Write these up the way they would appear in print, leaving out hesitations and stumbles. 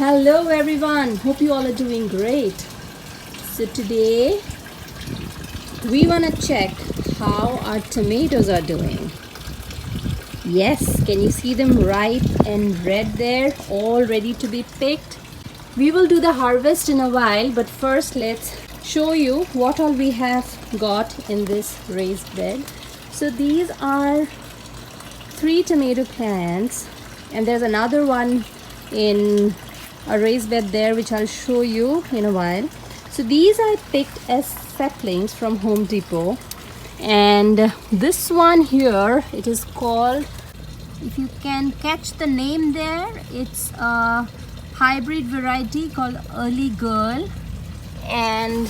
Hello everyone, hope you all are doing great. So today we want to check how our tomatoes are doing. Yes, can you see them ripe and red there, all ready to be picked? We will do the harvest in a while, but first let's show you what all we have got in this raised bed. So these are 3 tomato plants, and there's another one in a raised bed there which I'll show you in a while. So these I picked as saplings from Home Depot, and this one here, it is called, if you can catch the name there, it's a hybrid variety called Early Girl. And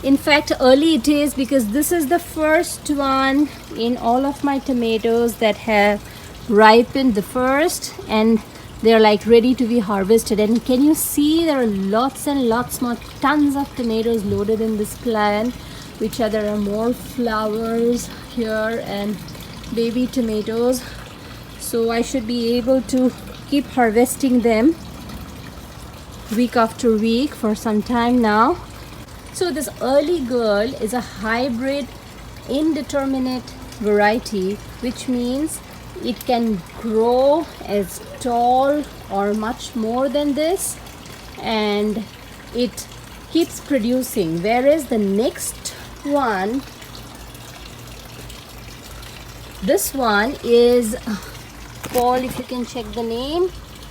in fact early it is because this is the first one in all of my tomatoes that have ripened the first, and they're like ready to be harvested. And can you see there are lots and lots more, tons of tomatoes loaded in this plant, which are, there are more flowers here and baby tomatoes. So I should be able to keep harvesting them week after week for some time now. So this Early Girl is a hybrid indeterminate variety, which means it can grow as tall or much more than this, and it keeps producing. Whereas the next one, this one is called, if you can check the name,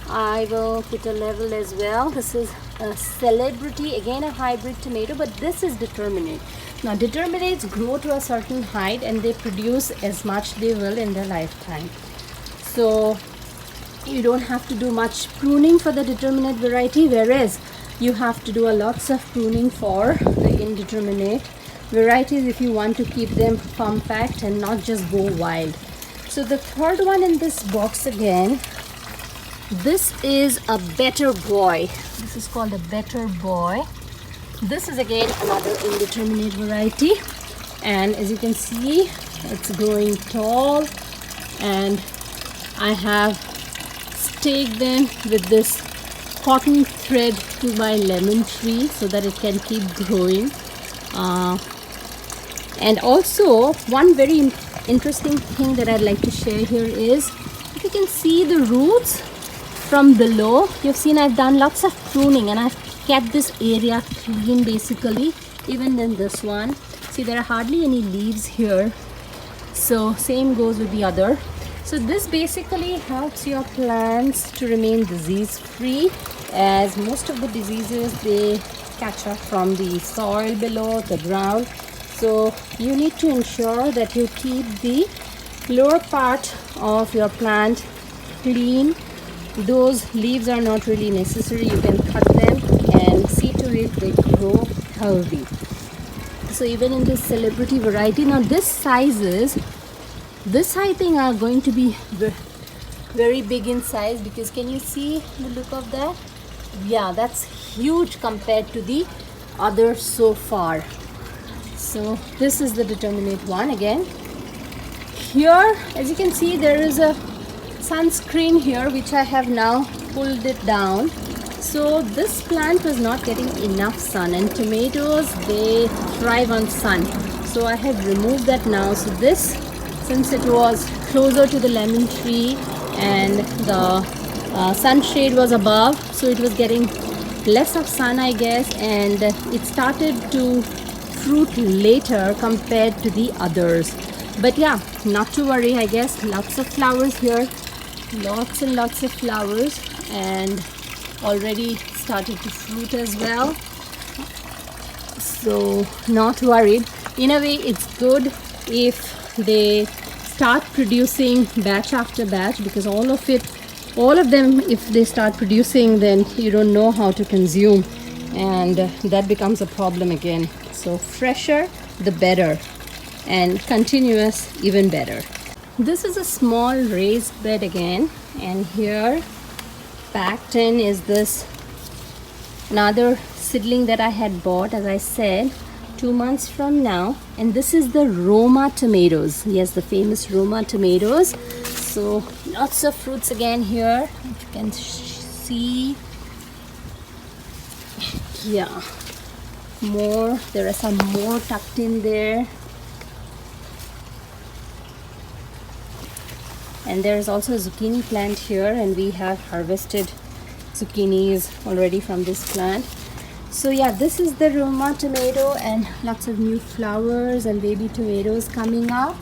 I will put a level as well. This is a Celebrity, again a hybrid tomato, but this is determinate. Now determinates grow to a certain height and they produce as much they will in their lifetime. So you don't have to do much pruning for the determinate variety, whereas you have to do a lots of pruning for the indeterminate varieties if you want to keep them compact and not just go wild. So the third one in this box, again, this is a Better Boy. This is called a Better Boy. This is again another indeterminate variety, and as you can see, it's growing tall, and I have staked them with this cotton thread to my lemon tree so that it can keep growing. And also one very interesting thing that I'd like to share here is, if you can see the roots from below, you've seen I've done lots of pruning and I've kept this area clean basically. Even in this one, see there are hardly any leaves here, so same goes with the other. So this basically helps your plants to remain disease free, as most of the diseases they catch up from the soil below the ground. So you need to ensure that you keep the lower part of your plant clean. Those leaves are not really necessary, you can cut them and see to it they grow healthy. So even in this Celebrity variety, now this sizes, this I think are going to be very big in size, because can you see the look of that? Yeah, that's huge compared to the others so far. So this is the determinate one again. Here, as you can see, there is a sunscreen here which I have now pulled it down. So this plant was not getting enough sun, and tomatoes, they thrive on sun. So I have removed that now. So this, since it was closer to the lemon tree and the sunshade was above, so it was getting less of sun, I guess, and it started to fruit later compared to the others. But yeah, not to worry, I guess. Lots of flowers here, lots and lots of flowers, and already started to fruit as well. So not worried. In a way, it's good if they start producing batch after batch, because all of them, if they start producing, then you don't know how to consume, and that becomes a problem again. So fresher the better, and continuous even better. This is a small raised bed again, and here packed in is this another seedling that I had bought, as I said, 2 months from now, and this is the Roma tomatoes. Yes, the famous Roma tomatoes. So lots of fruits again here, if you can see. Yeah, more. There are some more tucked in there. And there is also a zucchini plant here, and we have harvested zucchinis already from this plant. So yeah, this is the Roma tomato, and lots of new flowers and baby tomatoes coming up.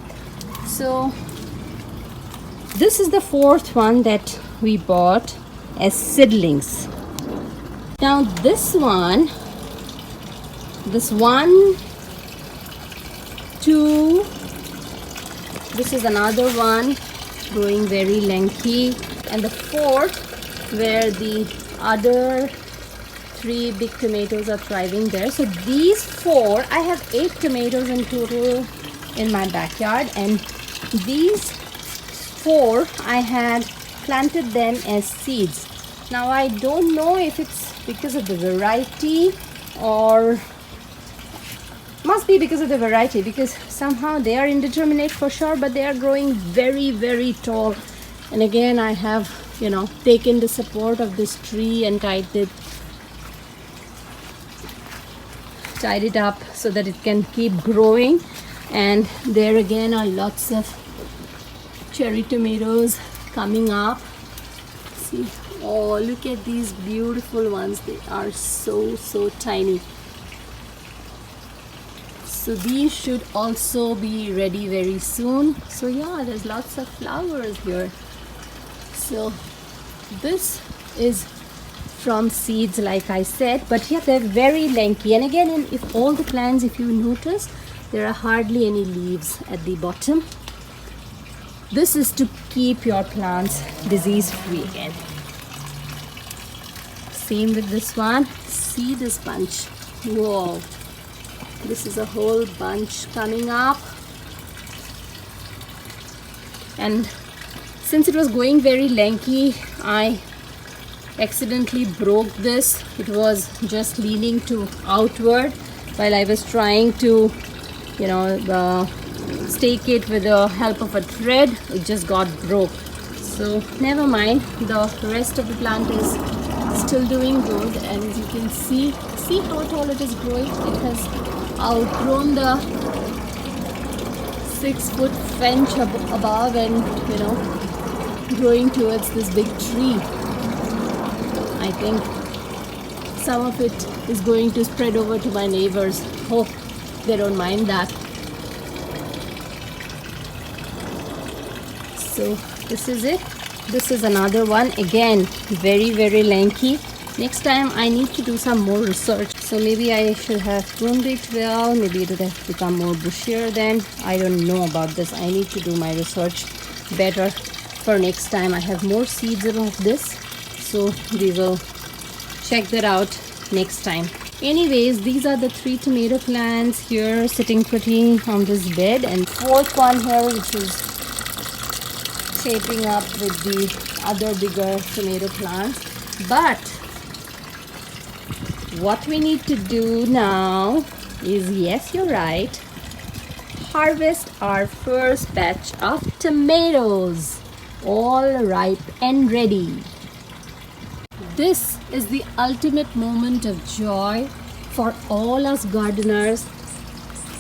So this is the fourth one that we bought as seedlings. Now this one, two, this is another one growing very lanky, and the fourth where the other three big tomatoes are thriving there. So these four, I have 8 tomatoes in total in my backyard, and these 4 I had planted them as seeds. Now I don't know if it's because of the variety, or must be because of the variety, because somehow they are indeterminate for sure, but they are growing very, very tall. And again, I have, you know, taken the support of this tree and tied it up so that it can keep growing. And there again are lots of cherry tomatoes coming up. See, oh, look at these beautiful ones. They are so tiny. So these should also be ready very soon. So yeah, there's lots of flowers here. So this is from seeds, like I said, but yeah, they're very lanky. And again, if all the plants, if you notice, there are hardly any leaves at the bottom. This is to keep your plants disease free again. Same with this one. See this bunch. Whoa. This is a whole bunch coming up. And since it was going very lanky, I accidentally broke this. It was just leaning to outward while I was trying to, you know, stake it with the help of a thread. It just got broke. So never mind, the rest of the plant is still doing good, and as you can see how tall it is growing. It has outgrown the 6-foot fence above, and you know, growing towards this big tree. I think some of it is going to spread over to my neighbors. Hope they don't mind that. So this is it. This is another one, again very, very lanky. Next time I need to do some more research. So maybe I should have pruned it well. Maybe it would have become more bushier then. I don't know about this. I need to do my research better for next time. I have more seeds of this, so we will check that out next time. Anyways, these are the 3 tomato plants here sitting pretty on this bed, and fourth one here which is shaping up with the other bigger tomato plants. But what we need to do now is, yes, you're right, harvest our first batch of tomatoes, all ripe and ready. This is the ultimate moment of joy for all us gardeners.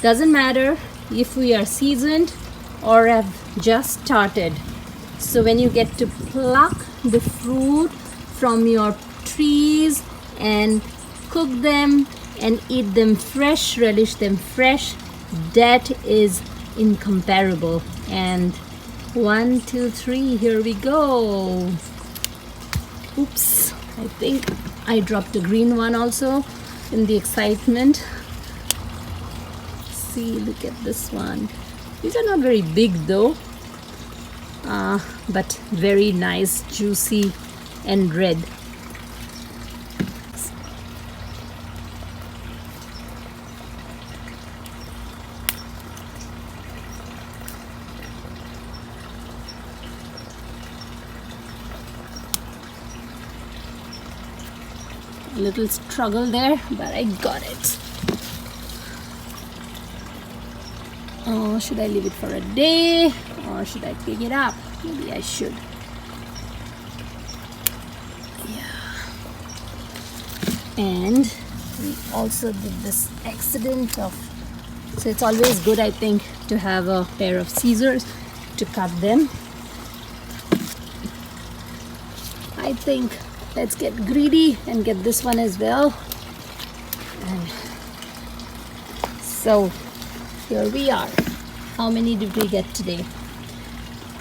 Doesn't matter if we are seasoned or have just started. So when you get to pluck the fruit from your trees and cook them and eat them fresh, relish them fresh, that is incomparable. And 1, 2, 3, here we go. Oops, I think I dropped a green one also in the excitement. See, look at this one. These are not very big though, but very nice, juicy and red. Little struggle there, but I got it. Oh, should I leave it for a day or should I pick it up? Maybe I should. Yeah. And we also did this accident of, so it's always good, I think, to have a pair of scissors to cut them. I think let's get greedy and get this one as well. And so here we are. How many did we get today?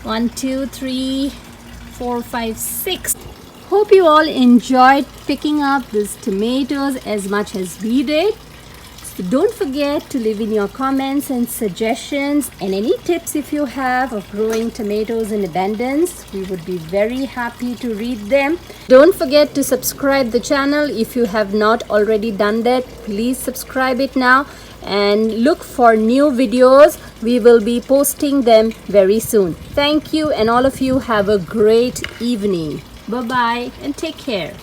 1, 2, 3, 4, 5, 6. Hope you all enjoyed picking up these tomatoes as much as we did. So don't forget to leave in your comments and suggestions and any tips if you have of growing tomatoes in abundance. We would be very happy to read them. Don't forget to subscribe the channel if you have not already done that. Please subscribe it now and look for new videos. We will be posting them very soon. Thank you, and all of you have a great evening. Bye bye and take care.